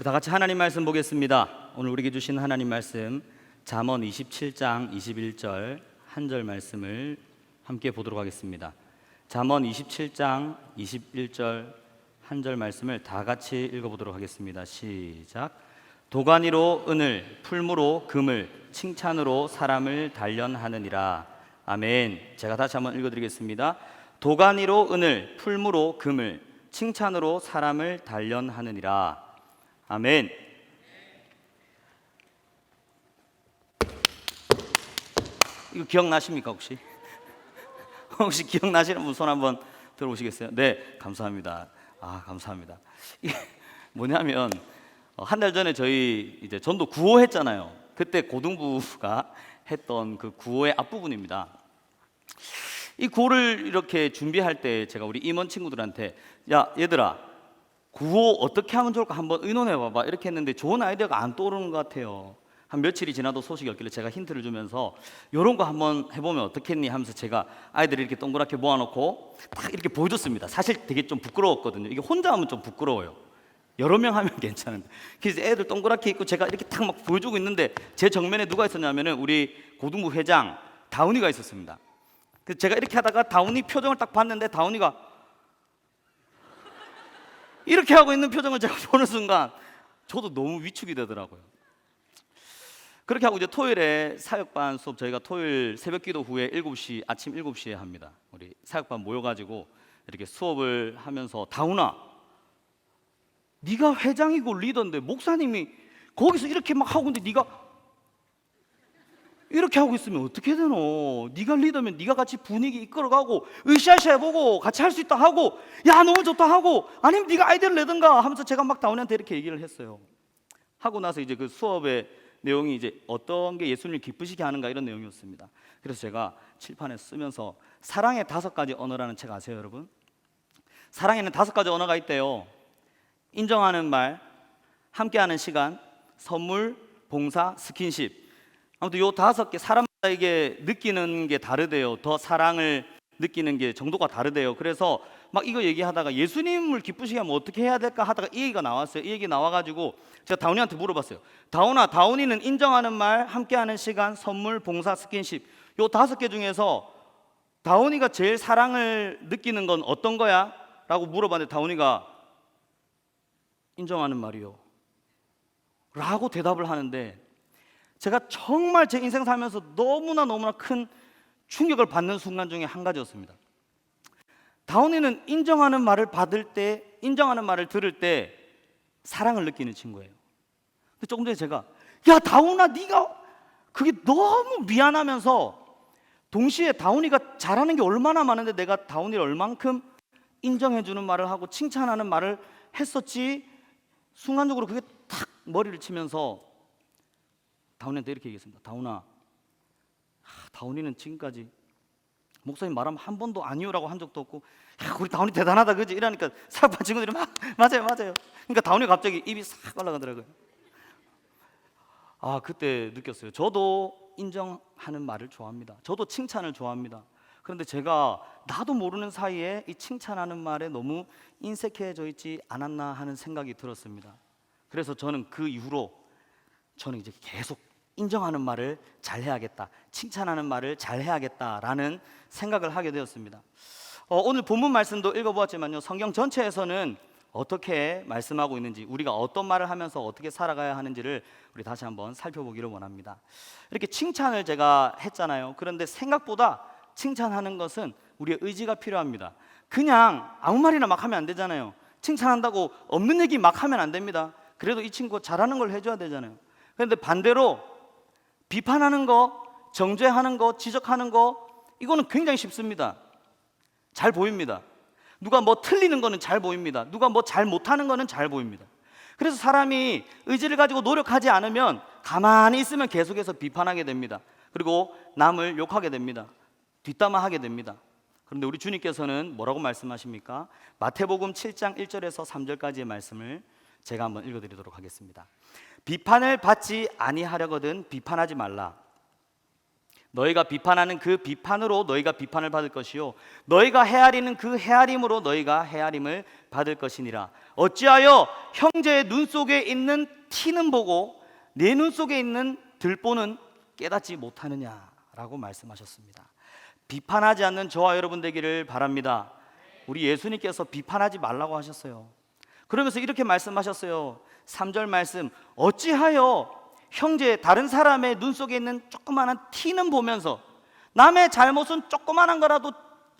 다 같이 하나님 말씀 보겠습니다. 오늘 우리에게 주신 하나님 말씀 잠언 27장 21절 한 절 말씀을 함께 보도록 하겠습니다. 잠언 27장 21절 한 절 말씀을 다 같이 읽어보도록 하겠습니다. 시작. 도가니로 은을, 풀무로 금을, 칭찬으로 사람을 단련하느니라. 아멘. 제가 다시 한번 읽어드리겠습니다. 도가니로 은을, 풀무로 금을, 칭찬으로 사람을 단련하느니라. 아멘. 이거 기억나십니까 혹시? 혹시 기억나시는 분 손 한번 들어보시겠어요? 네, 감사합니다. 감사합니다. 이게 뭐냐면 한 달 전에 저희 이제 전도 구호했잖아요. 그때 고등부가 했던 그 구호의 앞부분입니다. 이 구호를 이렇게 준비할 때 제가 우리 임원 친구들한테 야 얘들아 구호 어떻게 하면 좋을까 한번 의논해 봐봐 이렇게 했는데 좋은 아이디어가 안 떠오르는 것 같아요. 한 며칠이 지나도 소식이 없길래 제가 힌트를 주면서 이런 거 한번 해보면 어떻겠니 하면서 제가 아이들을 이렇게 동그랗게 모아놓고 딱 이렇게 보여줬습니다. 사실 되게 좀 부끄러웠거든요. 이게 혼자 하면 좀 부끄러워요. 여러 명 하면 괜찮은데 그래서 애들 동그랗게 있고 제가 이렇게 딱 막 보여주고 있는데 제 정면에 누가 있었냐면은 우리 고등부 회장 다운이가 있었습니다. 그래서 제가 이렇게 하다가 다운이 표정을 딱 봤는데 다운이가 이렇게 하고 있는 표정을 제가 보는 순간 저도 너무 위축이 되더라고요. 그렇게 하고 이제 토요일에 사역반 수업 저희가 토요일 새벽기도 후에 7시 아침 7시에 합니다. 우리 사역반 모여가지고 이렇게 수업을 하면서 다운아 네가 회장이고 리더인데 목사님이 거기서 이렇게 막 하고 있는데 네가 이렇게 하고 있으면 어떻게 되노? 네가 리더면 네가 같이 분위기 이끌어가고 으쌰으쌰 해보고 같이 할 수 있다 하고 야 너무 좋다 하고 아니면 네가 아이디어를 내든가 하면서 제가 막 다운이한테 이렇게 얘기를 했어요. 하고 나서 이제 그 수업의 내용이 이제 어떤 게 예수님을 기쁘시게 하는가 이런 내용이었습니다. 그래서 제가 칠판에 쓰면서 사랑의 5가지 언어라는 책 아세요 여러분? 사랑에는 5가지 언어가 있대요. 인정하는 말, 함께하는 시간, 선물, 봉사, 스킨십. 아무튼 요 5개 사람마다 이게 느끼는 게 다르대요. 더 사랑을 느끼는 게 정도가 다르대요. 그래서 막 이거 얘기하다가 예수님을 기쁘시게 하면 어떻게 해야 될까 하다가 이 얘기가 나왔어요. 이 얘기 나와가지고 제가 다운이한테 물어봤어요. 다운아, 다운이는 인정하는 말, 함께하는 시간, 선물, 봉사, 스킨십 요 5개 중에서 다운이가 제일 사랑을 느끼는 건 어떤 거야? 라고 물어봤는데 다운이가 인정하는 말이요 라고 대답을 하는데 제가 정말 제 인생 살면서 너무나 큰 충격을 받는 순간 중에 한 가지였습니다. 다운이는 인정하는 말을 받을 때, 인정하는 말을 들을 때 사랑을 느끼는 친구예요. 근데 조금 전에 제가 야 다운아 네가 그게 너무 미안하면서 동시에 다운이가 잘하는 게 얼마나 많은데 내가 다운이를 얼만큼 인정해주는 말을 하고 칭찬하는 말을 했었지 순간적으로 그게 탁 머리를 치면서 다운이한테 이렇게 얘기했습니다. 다운아, 다운이는 지금까지 목사님 말하면 한 번도 아니요라고 한 적도 없고 야 우리 다운이 대단하다 그지? 이러니까 사업반 친구들이 막 맞아요 그러니까 다운이가 갑자기 입이 싹 올라가더라고요. 그때 느꼈어요. 저도 인정하는 말을 좋아합니다. 저도 칭찬을 좋아합니다. 그런데 제가 나도 모르는 사이에 이 칭찬하는 말에 너무 인색해져 있지 않았나 하는 생각이 들었습니다. 그래서 저는 그 이후로 저는 이제 계속 인정하는 말을 잘 해야겠다, 칭찬하는 말을 잘 해야겠다라는 생각을 하게 되었습니다. 오늘 본문 말씀도 읽어보았지만요, 성경 전체에서는 어떻게 말씀하고 있는지, 우리가 어떤 말을 하면서 어떻게 살아가야 하는지를 우리 다시 한번 살펴보기를 원합니다. 이렇게 칭찬을 제가 했잖아요. 그런데 생각보다 칭찬하는 것은 우리의 의지가 필요합니다. 그냥 아무 말이나 막 하면 안 되잖아요. 칭찬한다고 없는 얘기 막 하면 안 됩니다. 그래도 이 친구 잘하는 걸 해줘야 되잖아요. 그런데 반대로 비판하는 거, 정죄하는 거, 지적하는 거 이거는 굉장히 쉽습니다. 잘 보입니다. 누가 뭐 틀리는 거는 잘 보입니다. 누가 뭐 잘 못하는 거는 잘 보입니다. 그래서 사람이 의지를 가지고 노력하지 않으면 가만히 있으면 계속해서 비판하게 됩니다. 그리고 남을 욕하게 됩니다. 뒷담화하게 됩니다. 그런데 우리 주님께서는 뭐라고 말씀하십니까? 마태복음 7장 1절에서 3절까지의 말씀을 제가 한번 읽어드리도록 하겠습니다. 비판을 받지 아니하려거든 비판하지 말라. 너희가 비판하는 그 비판으로 너희가 비판을 받을 것이요 너희가 헤아리는 그 헤아림으로 너희가 헤아림을 받을 것이니라. 어찌하여 형제의 눈 속에 있는 티는 보고 내 눈 속에 있는 들보는 깨닫지 못하느냐라고 말씀하셨습니다. 비판하지 않는 저와 여러분 되기를 바랍니다. 우리 예수님께서 비판하지 말라고 하셨어요. 그러면서 이렇게 말씀하셨어요. 3절 말씀, 어찌하여 형제 다른 사람의 눈 속에 있는 조그마한 티는 보면서 남의 잘못은 조그마한 거라도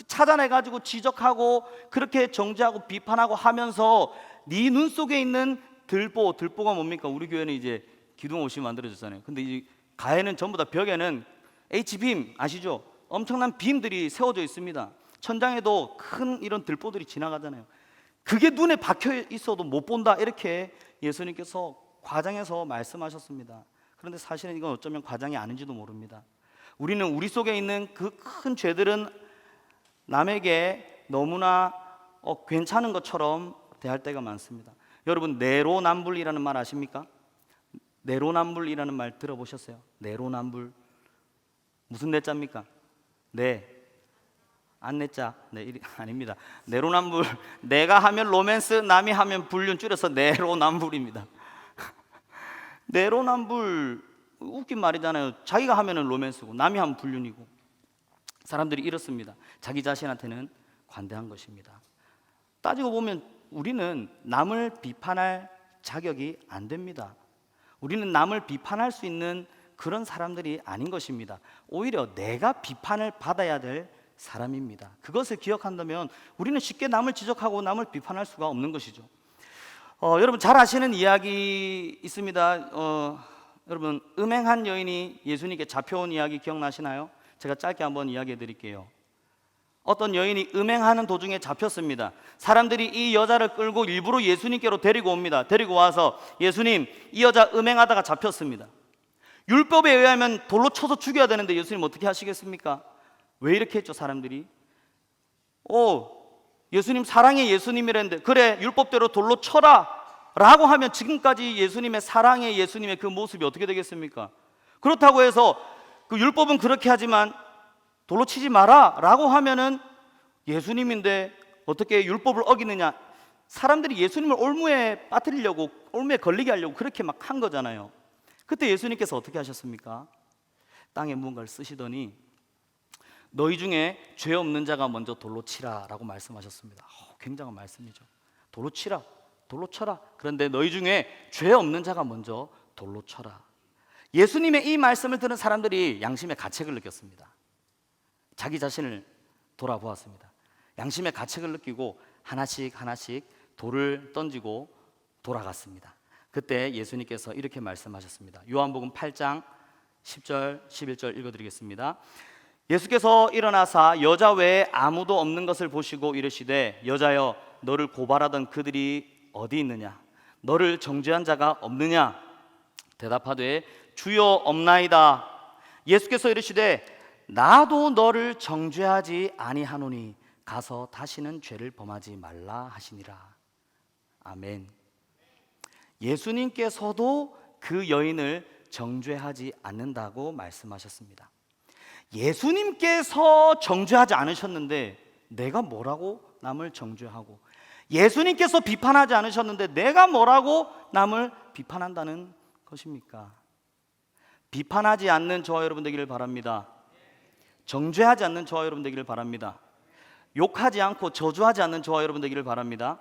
찾아내가지고 지적하고 그렇게 정죄하고 비판하고 하면서 네 눈 속에 있는 들보가 뭡니까? 우리 교회는 이제 기둥옷이 만들어졌잖아요. 근데 이 가해는 전부 다 벽에는 H빔 아시죠? 엄청난 빔들이 세워져 있습니다. 천장에도 큰 이런 들보들이 지나가잖아요. 그게 눈에 박혀 있어도 못 본다, 이렇게 예수님께서 과장해서 말씀하셨습니다. 그런데 사실은 이건 어쩌면 과장이 아닌지도 모릅니다. 우리는 우리 속에 있는 그 큰 죄들은 남에게 너무나 괜찮은 것처럼 대할 때가 많습니다. 여러분, 내로남불이라는 말 아십니까? 내로남불이라는 말 들어보셨어요? 내로남불 무슨 내자입니까? 안내자. 아닙니다. 내로남불, 내가 하면 로맨스, 남이 하면 불륜, 줄여서 내로남불입니다. 내로남불 웃긴 말이잖아요. 자기가 하면은 로맨스고 남이 하면 불륜이고. 사람들이 이렇습니다. 자기 자신한테는 관대한 것입니다. 따지고 보면 우리는 남을 비판할 자격이 안 됩니다. 우리는 남을 비판할 수 있는 그런 사람들이 아닌 것입니다. 오히려 내가 비판을 받아야 될 사람입니다. 그것을 기억한다면 우리는 쉽게 남을 지적하고 남을 비판할 수가 없는 것이죠. 여러분 잘 아시는 이야기 있습니다. 여러분, 음행한 여인이 예수님께 잡혀온 이야기 기억나시나요? 제가 짧게 한번 이야기해 드릴게요. 어떤 여인이 음행하는 도중에 잡혔습니다. 사람들이 이 여자를 끌고 일부러 예수님께로 데리고 옵니다. 데리고 와서 예수님, 이 여자 음행하다가 잡혔습니다. 율법에 의하면 돌로 쳐서 죽여야 되는데 예수님 어떻게 하시겠습니까? 왜 이렇게 했죠, 사람들이? 예수님 사랑의 예수님이랬는데 그래, 율법대로 돌로 쳐라 라고 하면 지금까지 예수님의 사랑의 예수님의 그 모습이 어떻게 되겠습니까? 그렇다고 해서 그 율법은 그렇게 하지만 돌로 치지 마라 라고 하면은 예수님인데 어떻게 율법을 어기느냐? 사람들이 예수님을 올무에 빠뜨리려고, 올무에 걸리게 하려고 그렇게 막 한 거잖아요. 그때 예수님께서 어떻게 하셨습니까? 땅에 무언가를 쓰시더니 너희 중에 죄 없는 자가 먼저 돌로 치라 라고 말씀하셨습니다. 굉장한 말씀이죠. 돌로 치라, 돌로 쳐라. 그런데 너희 중에 죄 없는 자가 먼저 돌로 쳐라. 예수님의 이 말씀을 들은 사람들이 양심의 가책을 느꼈습니다. 자기 자신을 돌아보았습니다. 양심의 가책을 느끼고 하나씩 돌을 던지고 돌아갔습니다. 그때 예수님께서 이렇게 말씀하셨습니다. 요한복음 8장 10절 11절 읽어드리겠습니다. 예수께서 일어나사 여자 외에 아무도 없는 것을 보시고 이르시되 여자여, 너를 고발하던 그들이 어디 있느냐? 너를 정죄한 자가 없느냐? 대답하되 주여 없나이다. 예수께서 이르시되 나도 너를 정죄하지 아니하노니 가서 다시는 죄를 범하지 말라 하시니라. 아멘. 예수님께서도 그 여인을 정죄하지 않는다고 말씀하셨습니다. 예수님께서 정죄하지 않으셨는데 내가 뭐라고 남을 정죄하고, 예수님께서 비판하지 않으셨는데 내가 뭐라고 남을 비판한다는 것입니까? 비판하지 않는 저와 여러분 되기를 바랍니다. 정죄하지 않는 저와 여러분 되기를 바랍니다. 욕하지 않고 저주하지 않는 저와 여러분 되기를 바랍니다.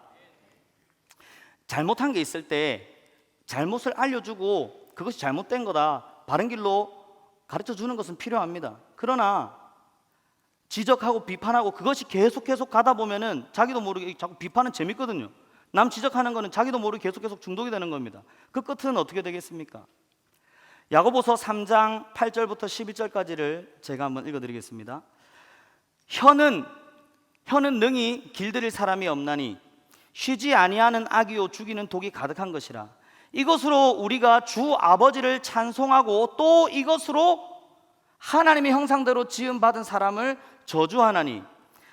잘못한 게 있을 때 잘못을 알려주고 그것이 잘못된 거다, 바른 길로 가르쳐 주는 것은 필요합니다. 그러나 지적하고 비판하고 그것이 계속 가다 보면은 자기도 모르게, 자꾸 비판은 재밌거든요. 남 지적하는 거는 자기도 모르게 계속 중독이 되는 겁니다. 그 끝은 어떻게 되겠습니까? 야고보서 3장 8절부터 11절까지를 제가 한번 읽어드리겠습니다. 혀는 능히 길들일 사람이 없나니 쉬지 아니하는 악이요 죽이는 독이 가득한 것이라. 이것으로 우리가 주 아버지를 찬송하고 또 이것으로 하나님의 형상대로 지음받은 사람을 저주하나니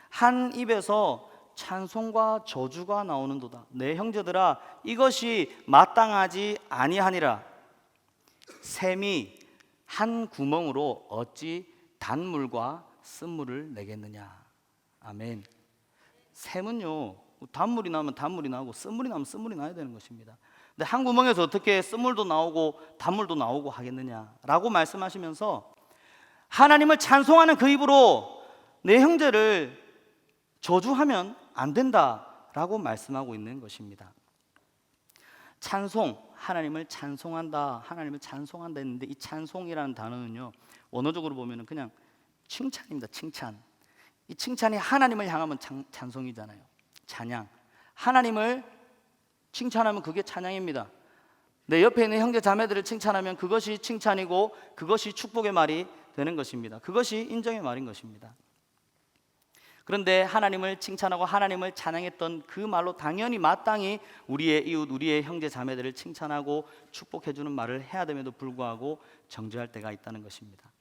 한 입에서 찬송과 저주가 나오는도다. 내 형제들아, 이것이 마땅하지 아니하니라. 샘이 한 구멍으로 어찌 단물과 쓴물을 내겠느냐. 아멘. 샘은요, 단물이 나면 단물이 나오고 쓴물이 나면 쓴물이 나야 되는 것입니다. 근데 한 구멍에서 어떻게 쓴물도 나오고 단물도 나오고 하겠느냐라고 말씀하시면서 하나님을 찬송하는 그 입으로 내 형제를 저주하면 안 된다라고 말씀하고 있는 것입니다. 찬송, 하나님을 찬송한다, 하나님을 찬송한다 했는데 이 찬송이라는 단어는요, 원어적으로 보면 그냥 칭찬입니다. 칭찬. 이 칭찬이 하나님을 향하면 찬송이잖아요. 찬양. 하나님을 칭찬하면 그게 찬양입니다. 내 옆에 있는 형제 자매들을 칭찬하면 그것이 칭찬이고 그것이 축복의 말이 되는 것입니다. 그것이 인정의 말인 것입니다. 그런데 하나님을 칭찬하고 하나님을 찬양했던 그 말로 당연히 마땅히 우리의 이웃, 우리의 형제 자매들을 칭찬하고 축복해주는 말을 해야 됨에도 불구하고 정죄할 때가 있다는 것입니다.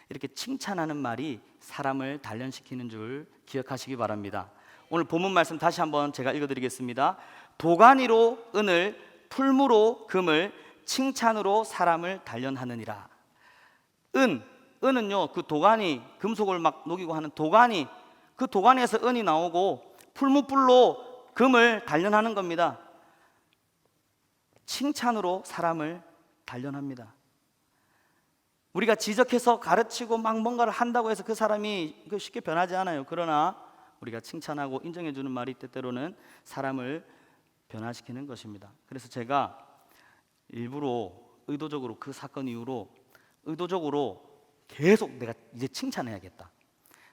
이렇게 칭찬하는 말이 사람을 단련시키는 줄 기억하시기 바랍니다. 오늘 본문 말씀 다시 한번 제가 읽어드리겠습니다. 도가니로 은을, 풀무로 금을, 칭찬으로 사람을 단련하느니라. 은은요, 그 도가니, 금속을 막 녹이고 하는 도가니, 그 도가니에서 은이 나오고 풀무불로 금을 단련하는 겁니다. 칭찬으로 사람을 단련합니다. 우리가 지적해서 가르치고 막 뭔가를 한다고 해서 그 사람이 쉽게 변하지 않아요. 그러나 우리가 칭찬하고 인정해주는 말이 때때로는 사람을 변화시키는 것입니다. 그래서 제가 일부러 의도적으로 그 사건 이후로 의도적으로 계속 내가 이제 칭찬해야겠다,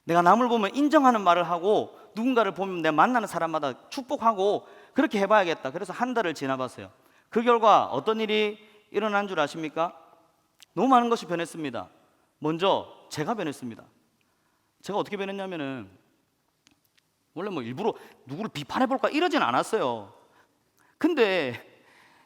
내가 남을 보면 인정하는 말을 하고 누군가를 보면 내가 만나는 사람마다 축복하고 그렇게 해봐야겠다. 그래서 한 달을 지나봤어요. 그 결과 어떤 일이 일어난 줄 아십니까? 너무 많은 것이 변했습니다. 먼저 제가 변했습니다. 제가 어떻게 변했냐면은 원래 뭐 일부러 누구를 비판해볼까 이러진 않았어요. 근데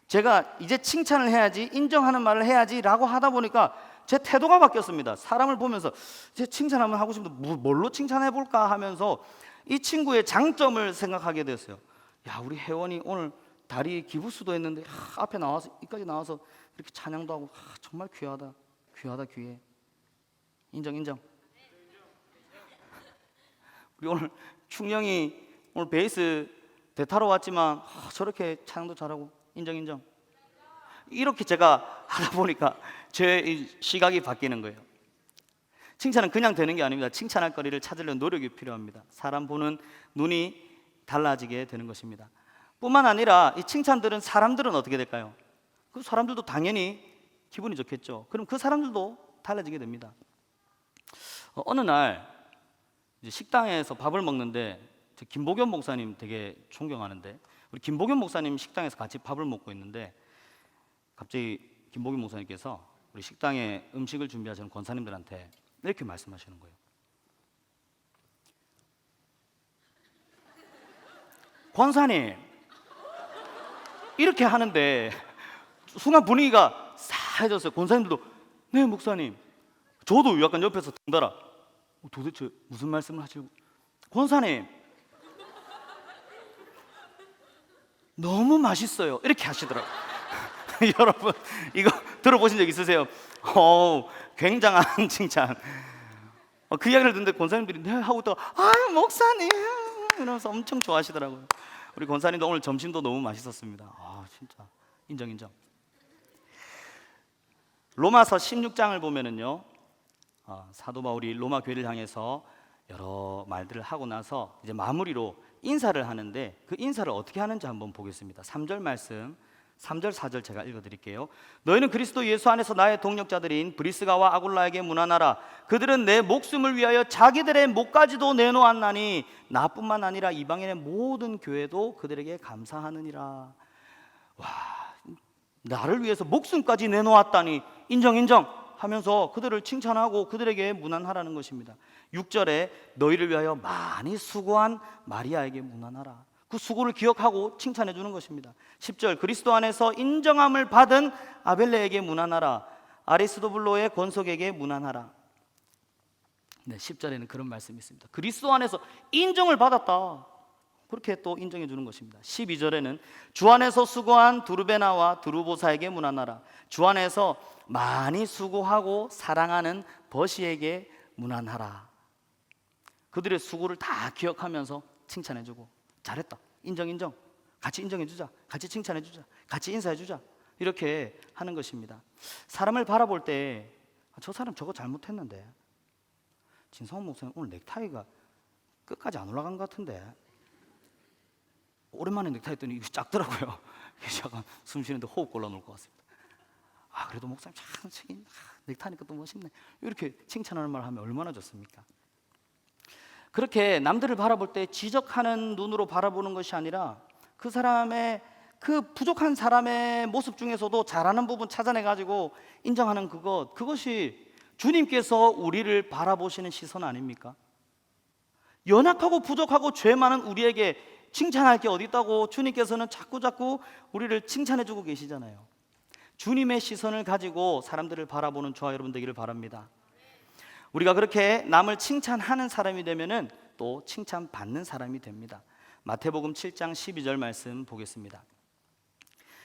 제가 이제 칭찬을 해야지, 인정하는 말을 해야지 라고 하다 보니까 제 태도가 바뀌었습니다. 사람을 보면서 제 칭찬하면 하고 싶은데 뭘로 칭찬해볼까 하면서 이 친구의 장점을 생각하게 됐어요. 야, 우리 혜원이 오늘 다리 기부스도 했는데 앞에 나와서 이까지 나와서 이렇게 찬양도 하고 정말 귀하다, 귀하다, 귀해. 인정. 우리 오늘 충영이 오늘 베이스 대타로 왔지만 저렇게 찬양도 잘하고 인정. 이렇게 제가 하다 보니까 제 시각이 바뀌는 거예요. 칭찬은 그냥 되는 게 아닙니다. 칭찬할 거리를 찾으려는 노력이 필요합니다. 사람 보는 눈이 달라지게 되는 것입니다. 뿐만 아니라 이 칭찬들은 사람들은 어떻게 될까요? 그 사람들도 당연히 기분이 좋겠죠. 그럼 그 사람들도 달라지게 됩니다. 어느 날 이제 식당에서 밥을 먹는데 김복현 목사님 되게 존경하는데 우리 김복현 목사님 식당에서 같이 밥을 먹고 있는데 갑자기 김복현 목사님께서 우리 식당에 음식을 준비하시는 권사님들한테 이렇게 말씀하시는 거예요. 권사님, 이렇게 하는데 순간 분위기가 싸해졌어요. 권사님들도 네 목사님. 저도 약간 옆에서 덩달아 도대체 무슨 말씀을 하시려고. 권사님 너무 맛있어요 이렇게 하시더라고요. 여러분 이거 들어보신 적 있으세요? 굉장한 칭찬. 그 이야기를 듣는데 권사님들이 네 하고 또 아유 목사님 이러면서 엄청 좋아하시더라고요. 우리 권사님도 오늘 점심도 너무 맛있었습니다. 진짜 인정. 로마서 16장을 보면은요, 사도 바울이 로마 교회를 향해서 여러 말들을 하고 나서 이제 마무리로 인사를 하는데 그 인사를 어떻게 하는지 한번 보겠습니다. 3절 말씀, 3절 4절 제가 읽어드릴게요. 너희는 그리스도 예수 안에서 나의 동역자들인 브리스가와 아굴라에게 문안하라. 그들은 내 목숨을 위하여 자기들의 목까지도 내놓았나니 나뿐만 아니라 이방인의 모든 교회도 그들에게 감사하느니라. 와, 나를 위해서 목숨까지 내놓았다니 인정 하면서 그들을 칭찬하고 그들에게 문안하라는 것입니다. 6절에 너희를 위하여 많이 수고한 마리아에게 문안하라. 그 수고를 기억하고 칭찬해 주는 것입니다. 10절 그리스도 안에서 인정함을 받은 아벨레에게 문안하라. 아리스도블로의 권속에게 문안하라. 네, 10절에는 그런 말씀이 있습니다. 그리스도 안에서 인정을 받았다. 그렇게 또 인정해 주는 것입니다. 12절에는 주 안에서 수고한 두르베나와 두루보사에게 문안하라. 주 안에서 많이 수고하고 사랑하는 버시에게 문안하라. 그들의 수고를 다 기억하면서 칭찬해 주고, 잘했다, 인정, 같이 인정해 주자, 같이 칭찬해 주자, 같이 인사해 주자, 이렇게 하는 것입니다. 사람을 바라볼 때 저 사람 저거 잘못했는데, 진성원 목사님 오늘 넥타이가 끝까지 안 올라간 것 같은데, 오랜만에 넥타이 했더니 이거 작더라고요. 잠깐 숨 쉬는데 호흡 곤란할 것 같습니다. 그래도 목사님 참 넥타이니까 또 멋있네, 이렇게 칭찬하는 말 하면 얼마나 좋습니까? 그렇게 남들을 바라볼 때 지적하는 눈으로 바라보는 것이 아니라 그 사람의, 그 부족한 사람의 모습 중에서도 잘하는 부분 찾아내가지고 인정하는 그것이 주님께서 우리를 바라보시는 시선 아닙니까? 연약하고 부족하고 죄 많은 우리에게 칭찬할 게 어디 있다고 주님께서는 자꾸 우리를 칭찬해주고 계시잖아요. 주님의 시선을 가지고 사람들을 바라보는 저와 여러분 되기를 바랍니다. 우리가 그렇게 남을 칭찬하는 사람이 되면은 또 칭찬받는 사람이 됩니다. 마태복음 7장 12절 말씀 보겠습니다.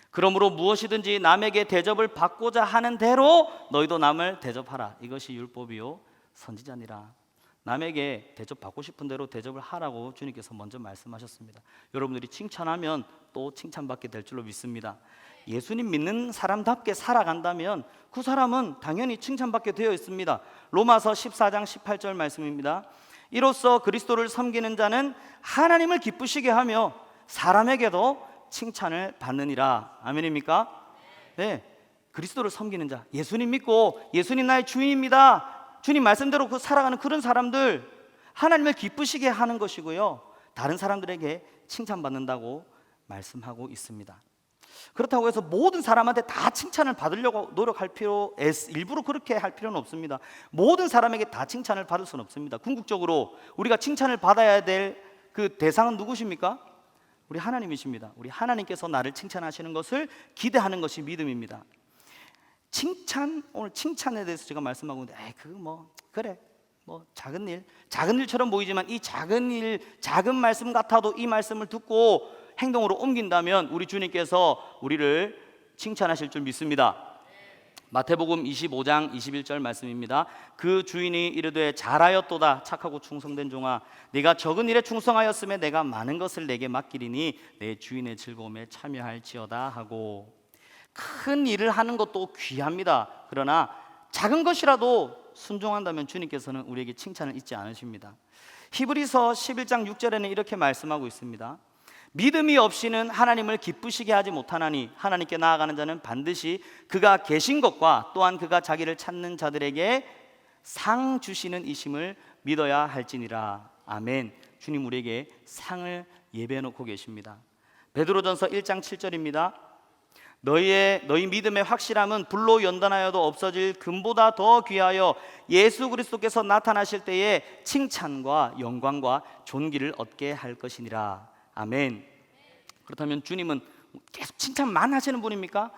그러므로 무엇이든지 남에게 대접을 받고자 하는 대로 너희도 남을 대접하라. 이것이 율법이요 선지자니라. 남에게 대접받고 싶은 대로 대접을 하라고 주님께서 먼저 말씀하셨습니다. 여러분들이 칭찬하면 또 칭찬받게 될 줄로 믿습니다. 예수님 믿는 사람답게 살아간다면 그 사람은 당연히 칭찬받게 되어 있습니다. 로마서 14장 18절 말씀입니다. 이로써 그리스도를 섬기는 자는 하나님을 기쁘시게 하며 사람에게도 칭찬을 받느니라. 아멘입니까? 네, 그리스도를 섬기는 자, 예수님 믿고 예수님 나의 주인입니다, 주님 말씀대로 살아가는 그런 사람들, 하나님을 기쁘시게 하는 것이고요, 다른 사람들에게 칭찬받는다고 말씀하고 있습니다. 그렇다고 해서 모든 사람한테 다 칭찬을 받으려고 노력할 일부러 그렇게 할 필요는 없습니다. 모든 사람에게 다 칭찬을 받을 수는 없습니다. 궁극적으로 우리가 칭찬을 받아야 될 그 대상은 누구십니까? 우리 하나님이십니다. 우리 하나님께서 나를 칭찬하시는 것을 기대하는 것이 믿음입니다. 오늘 칭찬에 대해서 제가 말씀하고 있는데, 그래, 작은 일처럼 보이지만 이 작은 말씀 같아도 이 말씀을 듣고 행동으로 옮긴다면 우리 주님께서 우리를 칭찬하실 줄 믿습니다. 마태복음 25장 21절 말씀입니다. 그 주인이 이르되 잘하였도다 착하고 충성된 종아, 네가 적은 일에 충성하였음에 내가 많은 것을 내게 맡기리니 내 주인의 즐거움에 참여할지어다 하고, 큰 일을 하는 것도 귀합니다. 그러나 작은 것이라도 순종한다면 주님께서는 우리에게 칭찬을 잊지 않으십니다. 히브리서 11장 6절에는 이렇게 말씀하고 있습니다. 믿음이 없이는 하나님을 기쁘시게 하지 못하나니 하나님께 나아가는 자는 반드시 그가 계신 것과 또한 그가 자기를 찾는 자들에게 상 주시는 이심을 믿어야 할지니라. 아멘. 주님 우리에게 상을 예배해 놓고 계십니다. 베드로전서 1장 7절입니다. 너희 믿음의 확실함은 불로 연단하여도 없어질 금보다 더 귀하여 예수 그리스도께서 나타나실 때에 칭찬과 영광과 존귀를 얻게 할 것이니라. 아멘. 그렇다면 주님은 계속 칭찬만 하시는 분입니까?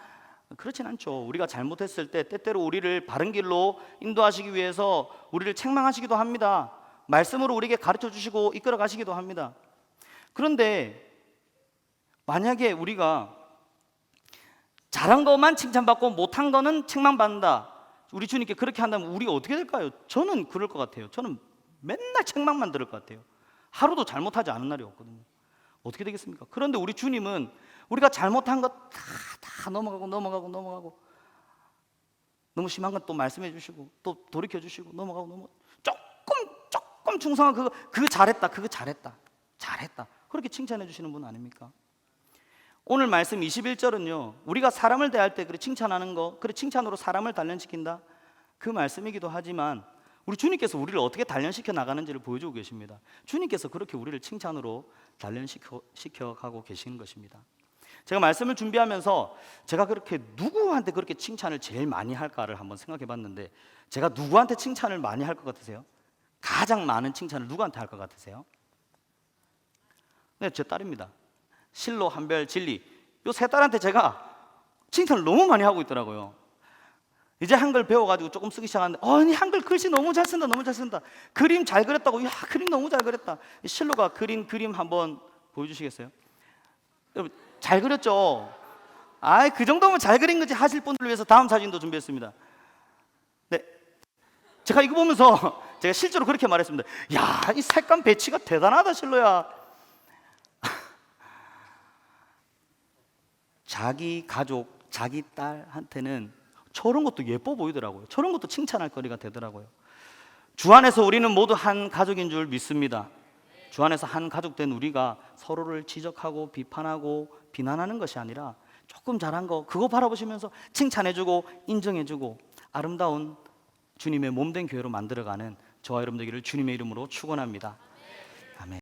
그렇진 않죠. 우리가 잘못했을 때 때때로 우리를 바른 길로 인도하시기 위해서 우리를 책망하시기도 합니다. 말씀으로 우리에게 가르쳐 주시고 이끌어 가시기도 합니다. 그런데 만약에 우리가 잘한 것만 칭찬받고 못한 거는 책망받는다, 우리 주님께 그렇게 한다면 우리 어떻게 될까요? 저는 그럴 것 같아요. 저는 맨날 책망만 들을 것 같아요. 하루도 잘못하지 않은 날이 없거든요. 어떻게 되겠습니까? 그런데 우리 주님은 우리가 잘못한 것 다 넘어가고 너무 심한 건 또 말씀해 주시고 또 돌이켜 주시고 넘어가고 조금 충성한 그거 잘했다 그렇게 칭찬해 주시는 분 아닙니까? 오늘 말씀 21절은요, 우리가 사람을 대할 때 그래 칭찬하는 거, 그래 칭찬으로 사람을 단련시킨다, 그 말씀이기도 하지만 우리 주님께서 우리를 어떻게 단련시켜 나가는지를 보여주고 계십니다. 주님께서 그렇게 우리를 칭찬으로 단련시켜 가고 계시는 것입니다. 제가 말씀을 준비하면서 제가 그렇게 누구한테 그렇게 칭찬을 제일 많이 할까를 한번 생각해 봤는데, 제가 누구한테 칭찬을 많이 할 것 같으세요? 가장 많은 칭찬을 누구한테 할 것 같으세요? 네, 제 딸입니다. 실로, 한별, 진리, 요 세 딸한테 제가 칭찬을 너무 많이 하고 있더라고요. 이제 한글 배워가지고 조금 쓰기 시작하는데, 언니 한글 글씨 너무 잘 쓴다, 그림 잘 그렸다고, 야 그림 너무 잘 그렸다. 실로가 그린 그림 한번 보여주시겠어요? 여러분 잘 그렸죠? 그 정도면 잘 그린 거지 하실 분들을 위해서 다음 사진도 준비했습니다. 네, 제가 이거 보면서 제가 실제로 그렇게 말했습니다. 야, 이 색감 배치가 대단하다 실로야. 자기 가족, 자기 딸한테는 저런 것도 예뻐 보이더라고요. 저런 것도 칭찬할 거리가 되더라고요. 주 안에서 우리는 모두 한 가족인 줄 믿습니다. 주 안에서 한 가족 된 우리가 서로를 지적하고 비판하고 비난하는 것이 아니라 조금 잘한 거 그거 바라보시면서 칭찬해주고 인정해주고 아름다운 주님의 몸된 교회로 만들어가는 저와 여러분 되기를 주님의 이름으로 축원합니다.